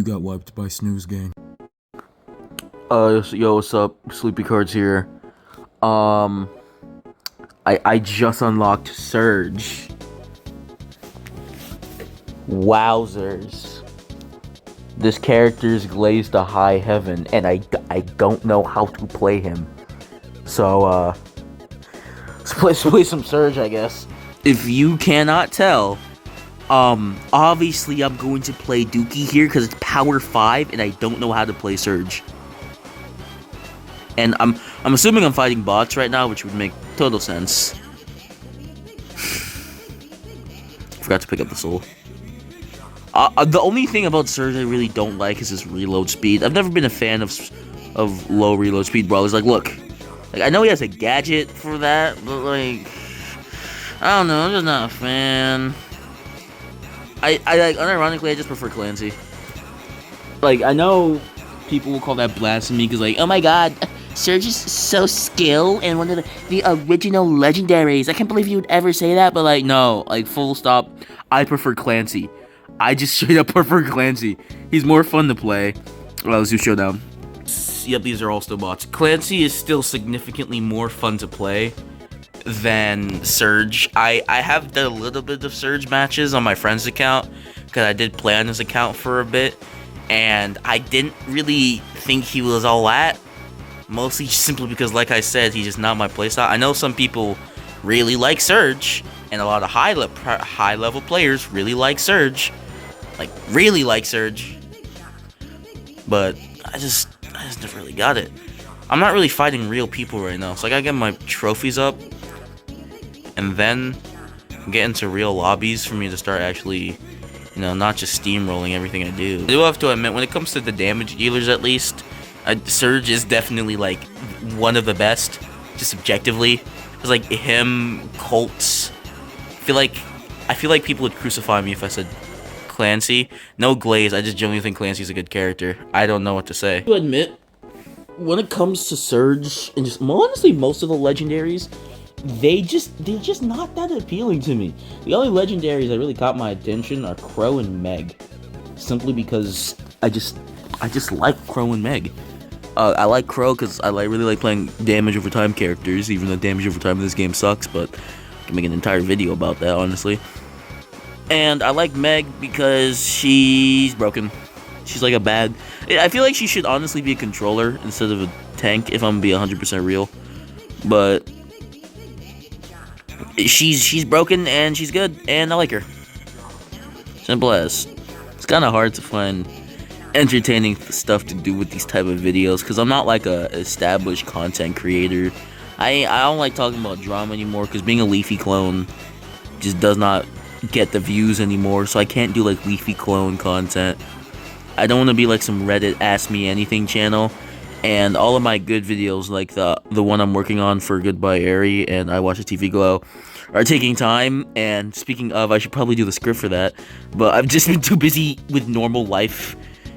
You got wiped by Snooze gang. Yo, what's up? Sleepy Cards here. I just unlocked Surge. Wowzers. This character's glazed to high heaven, and I don't know how to play him. So, let's play some Surge, I guess. If you cannot tell, obviously I'm going to play Dookie here because it's Power 5, and I don't know how to play Surge. And I'm assuming I'm fighting bots right now, which would make total sense. Forgot to pick up the soul. The only thing about Surge I really don't like is his reload speed. I've never been a fan of low reload speed brawlers. Like, look, like I know he has a gadget for that, but like, I don't know. I'm just not a fan. I like, unironically, I just prefer Clancy. Like, I know people will call that blasphemy because, like, oh my god, Surge is so skilled and one of the original legendaries. I can't believe you would ever say that, but like, no, like, full stop. I prefer Clancy. I just straight up prefer Clancy. He's more fun to play. Well, let's do Showdown. Yep, these are all still bots. Clancy is still significantly more fun to play than Surge. I have done a little bit of Surge matches on my friend's account because I did play on his account for a bit, and I didn't really think he was all that. Mostly simply because, like I said, he's just not my playstyle. I know some people really like Surge, and a lot of high level players really like Surge, but I just never really got it. I'm not really fighting real people right now, so I gotta get my trophies up, and then get into real lobbies for me to start actually, you know, not just steamrolling everything I do. I do have to admit, when it comes to the damage dealers at least, Surge is definitely, like, one of the best, just objectively. It's like him, Colts. I feel like people would crucify me if I said Clancy. No glaze, I just genuinely think Clancy's a good character. I don't know what to say. To admit, when it comes to Surge, and just honestly most of the legendaries, they're just not that appealing to me. The only legendaries that really caught my attention are Crow and Meg. Simply because I just like Crow and Meg. I like Crow because I really like playing damage over time characters, even though damage over time in this game sucks, but I can make an entire video about that, honestly. And I like Meg because she's broken. She's like a bad... I feel like she should honestly be a controller instead of a tank, if I'm gonna be 100% real. But she's broken and she's good, and I like her. Simple as. It's kind of hard to find entertaining stuff to do with these type of videos because I'm not like a established content creator. I don't like talking about drama anymore because being a Leafy clone just does not get the views anymore, so I can't do like Leafy clone content. I don't want to be like some Reddit Ask Me Anything channel, and all of my good videos, like the one I'm working on for Goodbye Airy and I Watch a TV Glow, are taking time. And speaking of, I should probably do the script for that, but I've just been too busy with normal life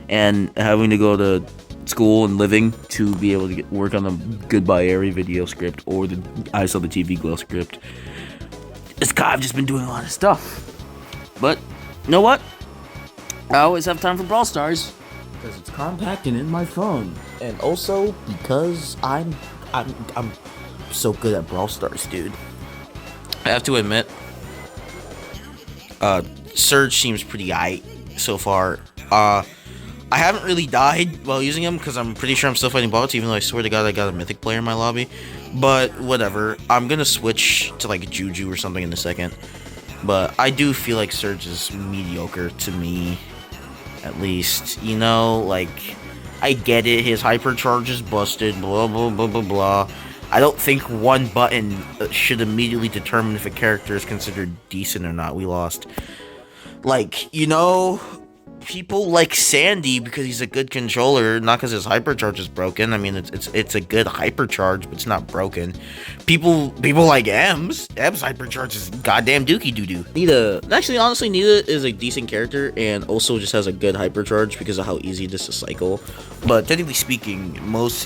and having to go to school and living to be able to work on the Goodbye Airy video script or the I Saw the TV Glow script. I've just been doing a lot of stuff. But, you know what? I always have time for Brawl Stars because it's compact and in my phone. And also because I'm so good at Brawl Stars, dude. I have to admit, Surge seems pretty aight so far. I haven't really died while using him because I'm pretty sure I'm still fighting bots, even though I swear to god I got a mythic player in my lobby. But whatever, I'm gonna switch to like Juju or something in a second. But I do feel like Surge is mediocre to me, at least. You know, like, I get it, his Hypercharge is busted, blah blah blah blah blah. I don't think one button should immediately determine if a character is considered decent or not. We lost. Like, you know, people like Sandy because he's a good controller, not because his Hypercharge is broken. I mean, it's a good Hypercharge, but it's not broken. People like M's Hypercharge is goddamn dookie doo-doo. Honestly, Nita is a decent character and also just has a good Hypercharge because of how easy it is to cycle. But technically speaking,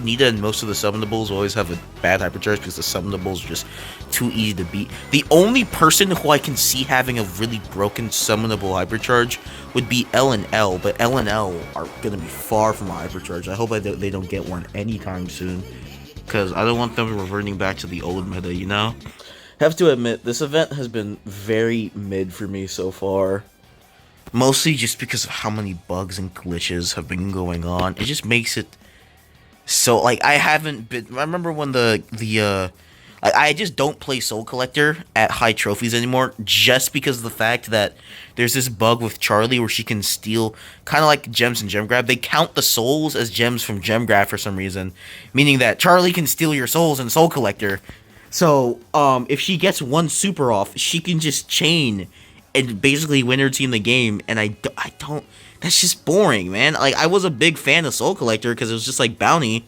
Nita and most of the summonables always have a bad Hypercharge because the summonables are just too easy to beat. The only person who I can see having a really broken summonable Hypercharge would be Ellen and L, but L and L are gonna be far from a Hypercharge. I hope they don't get one anytime soon, because I don't want them reverting back to the old meta, you know? Have to admit, this event has been very mid for me so far. Mostly just because of how many bugs and glitches have been going on. It just makes it so, like, I haven't been... I remember when I just don't play Soul Collector at high trophies anymore, just because of the fact that there's this bug with Charlie where she can steal, kind of like gems and gem grab. They count the souls as gems from gem grab for some reason, meaning that Charlie can steal your souls in Soul Collector. So, if she gets one super off, she can just chain and basically win her team the game, and I don't, that's just boring, man. Like, I was a big fan of Soul Collector because it was just like bounty,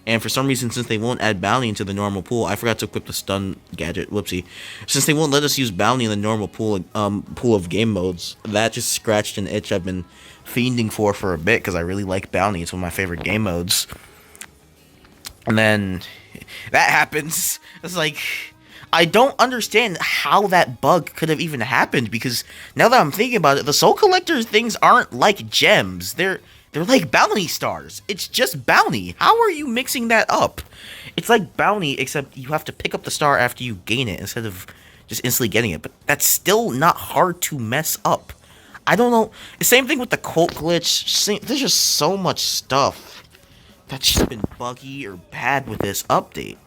and for some reason, since they won't add bounty into the normal pool, I forgot to equip the stun gadget, whoopsie. Since they won't let us use bounty in the normal pool of game modes, that just scratched an itch I've been fiending for a bit, because I really like bounty. It's one of my favorite game modes. And then that happens. It's like, I don't understand how that bug could have even happened, because now that I'm thinking about it, the Soul Collector things aren't like gems. They're like bounty stars. It's just bounty. How are you mixing that up? It's like bounty, except you have to pick up the star after you gain it instead of just instantly getting it. But that's still not hard to mess up. I don't know. The same thing with the cult glitch. There's just so much stuff that's just been buggy or bad with this update.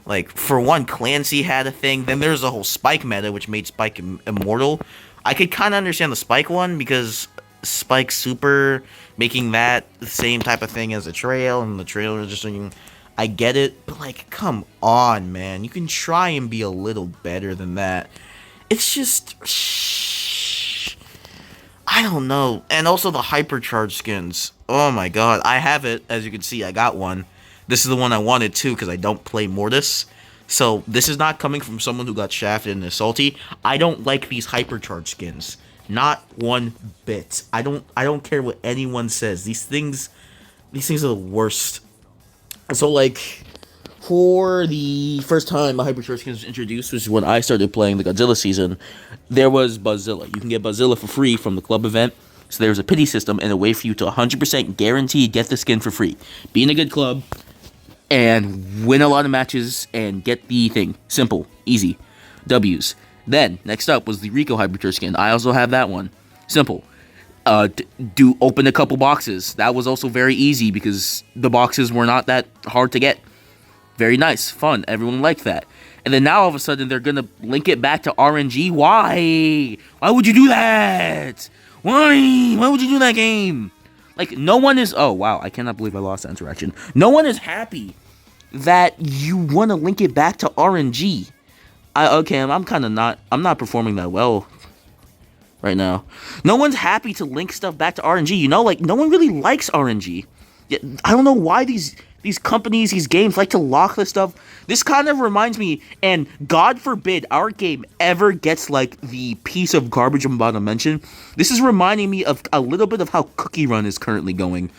Like, for one, Clancy had a thing. Then there's a whole Spike meta, which made Spike immortal. I could kind of understand the Spike one, because Spike Super, making that the same type of thing as the Trail, and the Trail registering, I get it. But, like, come on, man. You can try and be a little better than that. It's just... I don't know. And also the Hypercharge skins. Oh my god. I have it. As you can see, I got one. This is the one I wanted too, because I don't play Mortis. So, this is not coming from someone who got shafted and is salty. I don't like these Hypercharge skins. Not one bit. I don't care what anyone says. These things are the worst. So, like, for the first time a Hypercharge skin was introduced, which is when I started playing the Godzilla season, there was Buzzilla. You can get Buzzilla for free from the club event. So there's a pity system and a way for you to 100% guarantee get the skin for free. Be in a good club and win a lot of matches and get the thing. Simple. Easy. W's. Then, next up was the Rico Hypercharge skin. I also have that one. Simple. Do open a couple boxes. That was also very easy because the boxes were not that hard to get. Very nice. Fun. Everyone liked that. And then now all of a sudden they're going to link it back to RNG. Why? Why would you do that? Why? Why would you do that, game? Like, no one is... Oh, wow. I cannot believe I lost that interaction. No one is happy that you want to link it back to RNG. Okay, I'm kind of not... I'm not performing that well right now. No one's happy to link stuff back to RNG. You know, like, no one really likes RNG. I don't know why these companies, these games like to lock this stuff. This kind of reminds me, and God forbid our game ever gets like the piece of garbage I'm about to mention. This is reminding me of a little bit of how Cookie Run is currently going.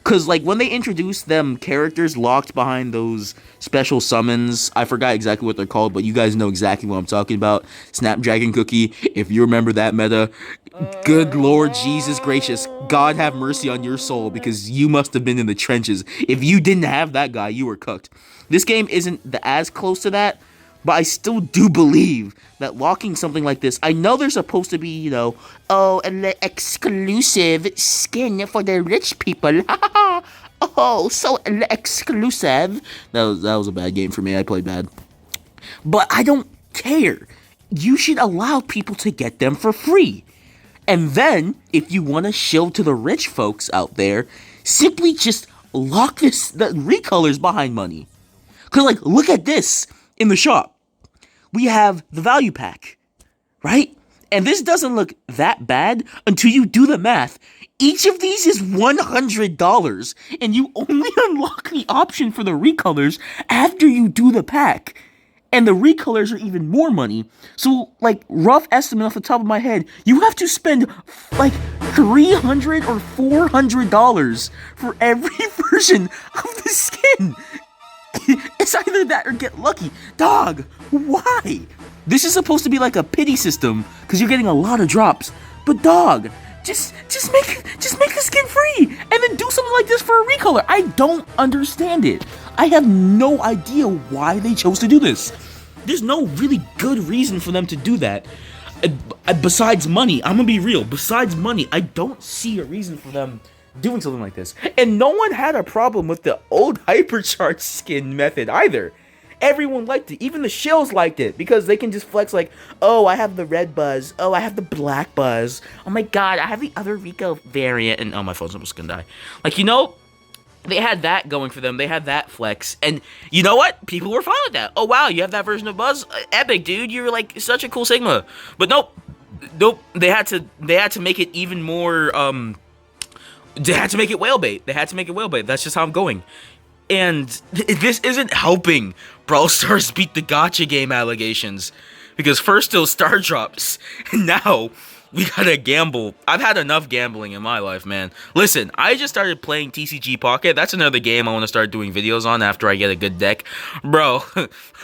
Because, like, when they introduced them characters locked behind those special summons, I forgot exactly what they're called, but you guys know exactly what I'm talking about. Snapdragon Cookie, if you remember that meta, good Lord Jesus gracious, God have mercy on your soul, because you must have been in the trenches. If you didn't have that guy, you were cooked. This game isn't as close to that, but I still do believe that locking something like this, I know there's supposed to be, you know, oh, an exclusive skin for the rich people. Oh, so exclusive. That was a bad game for me. I played bad. But I don't care. You should allow people to get them for free. And then, if you want to shill to the rich folks out there, simply just lock the recolors behind money. Because, like, look at this in the shop. We have the value pack, right? And this doesn't look that bad until you do the math. Each of these is $100, and you only unlock the option for the recolors after you do the pack. And the recolors are even more money. So, like, rough estimate off the top of my head, you have to spend, like, $300 or $400 for every version of the skin. It's either that or get lucky. Dog, why? This is supposed to be like a pity system, because you're getting a lot of drops. But dog, Just make the skin free, and then do something like this for a recolor. I don't understand it. I have no idea why they chose to do this. There's no really good reason for them to do that. Besides money, I'm gonna be real. Besides money, I don't see a reason for them doing something like this. And no one had a problem with the old Hypercharge skin method either. Everyone liked it. Even the shills liked it because they can just flex like, oh, I have the red buzz. Oh, I have the black buzz. Oh my god, I have the other Rico variant. And oh, my phone's almost gonna die. Like, you know, they had that going for them. They had that flex. And you know what? People were fine with that. Oh, wow, you have that version of Buzz? Epic, dude. You're like such a cool Sigma. But nope. They had to make it even more, they had to make it whale bait. That's just how I'm going. And this isn't helping Brawl Stars beat the gacha game allegations. Because first it was star drops, and now we gotta gamble. I've had enough gambling in my life, man. Listen, I just started playing TCG Pocket. That's another game I want to start doing videos on after I get a good deck. Bro,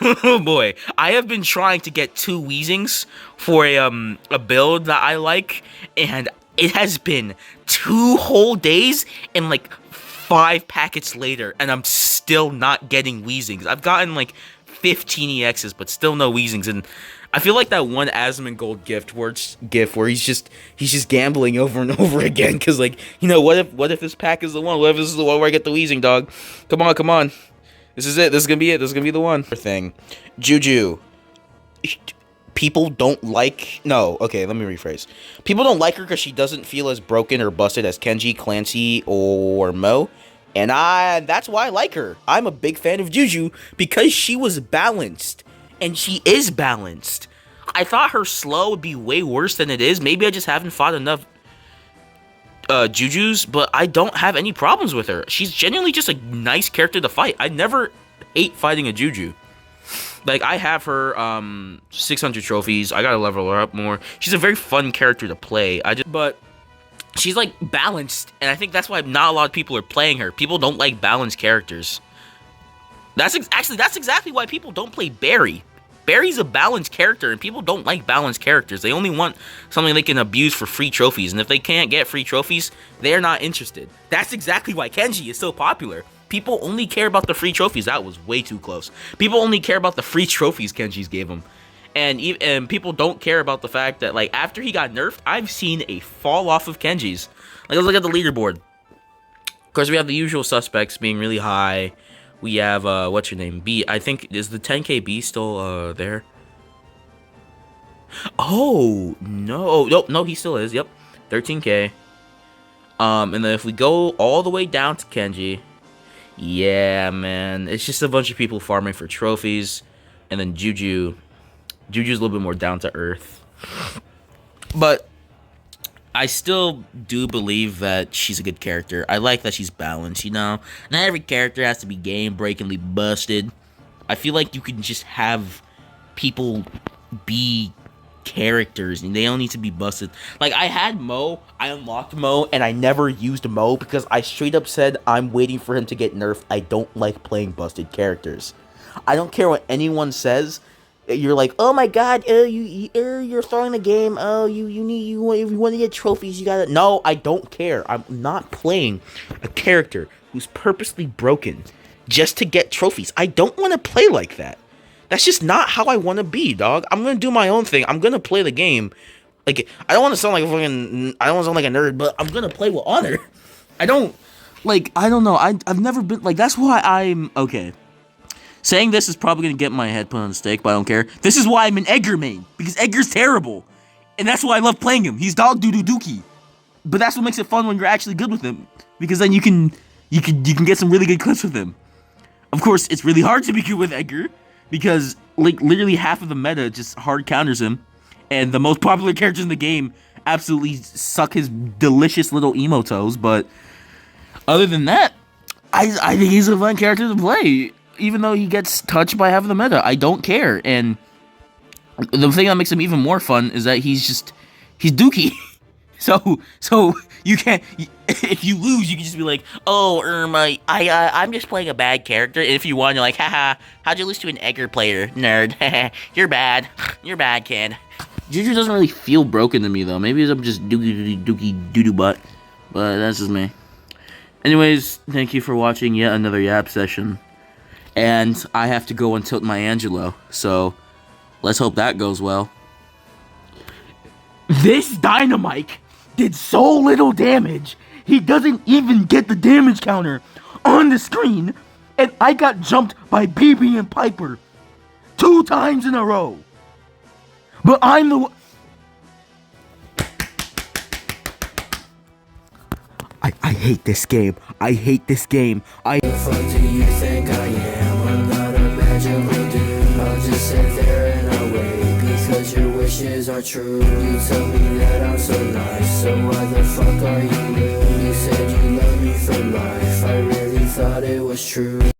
oh boy. I have been trying to get 2 Weezings for a build that I like, and it has been 2 whole days and like 5 packets later, and I'm still not getting Weezings. I've gotten like 15 EXs, but still no Weezings, and I feel like that one Asmongold gift where he's just gambling over and over again, because like, you know, what if this pack is the one? What if this is the one where I get the Weezing, dog? Come on. This is it. This is gonna be it. This is gonna be the one. Thing. Juju. People don't like... No, okay, let me rephrase. People don't like her because she doesn't feel as broken or busted as Kenji, Clancy, or Mo. And that's why I like her. I'm a big fan of Juju because she was balanced. And she is balanced. I thought her slow would be way worse than it is. Maybe I just haven't fought enough Jujus, but I don't have any problems with her. She's genuinely just a nice character to fight. I never hate fighting a Juju. Like, I have her 600 trophies. I gotta level her up more. She's a very fun character to play. But she's like balanced, and I think that's why not a lot of people are playing her. People don't like balanced characters. That's exactly why people don't play Barry. Barry's a balanced character, and people don't like balanced characters. They only want something they can abuse for free trophies, and if they can't get free trophies, they're not interested. That's exactly why Kenji is so popular. People only care about the free trophies. That was way too close. People only care about the free trophies Kenji's gave them. And people don't care about the fact that, like, after he got nerfed, I've seen a fall off of Kenji's. Like, let's look at the leaderboard. Of course, we have the usual suspects being really high. We have, what's your name? B. I think, is the 10k B still, there? Oh, no. No, he still is. Yep. 13k. And then if we go all the way down to Kenji, yeah, man. It's just a bunch of people farming for trophies. And then Juju's a little bit more down to earth. But I still do believe that she's a good character. I like that she's balanced, you know? Not every character has to be game-breakingly busted. I feel like you can just have people be characters, and they don't need to be busted. Like, I had Mo, I unlocked Mo, and I never used Mo because I straight up said I'm waiting for him to get nerfed. I don't like playing busted characters. I don't care what anyone says. You're like, oh my god, you're throwing the game. Oh, if you want to get trophies, you gotta. No, I don't care. I'm not playing a character who's purposely broken just to get trophies. I don't want to play like that. That's just not how I want to be, dog. I'm gonna do my own thing. I'm gonna play the game. Like, I don't want to sound like a nerd, but I'm gonna play with honor. I don't know. I've never been like. That's why I'm okay. Saying this is probably going to get my head put on a stake, but I don't care. This is why I'm an Edgar main, because Edgar's terrible. And that's why I love playing him. He's dog doo-doo dookie. But that's what makes it fun when you're actually good with him, because then you can get some really good clips with him. Of course, it's really hard to be good with Edgar, because like literally half of the meta just hard counters him, and the most popular characters in the game absolutely suck his delicious little emo toes, but other than that, I think he's a fun character to play. Even though he gets touched by half of the meta, I don't care. And the thing that makes him even more fun is that he's dookie. So you can't, if you lose, you can just be like, oh, I'm just playing a bad character. And if you won, you're like, haha, how'd you lose to an Edgar player, nerd? You're bad, kid. Juju doesn't really feel broken to me, though. Maybe I'm just dookie doo-doo butt. But that's just me. Anyways, thank you for watching yet another Yap session. And I have to go and tilt my Angelo. So, let's hope that goes well. This Dynamite did so little damage, he doesn't even get the damage counter on the screen. And I got jumped by BB and Piper 2 times in a row. But I'm the one. I hate this game. I hate this game. The fuck do you think I am? I'm not a magical dude. I'll just sit there and I'll wait because your wishes are true. You tell me that I'm so nice, so why the fuck are you new? You said you love me for life. I really thought it was true.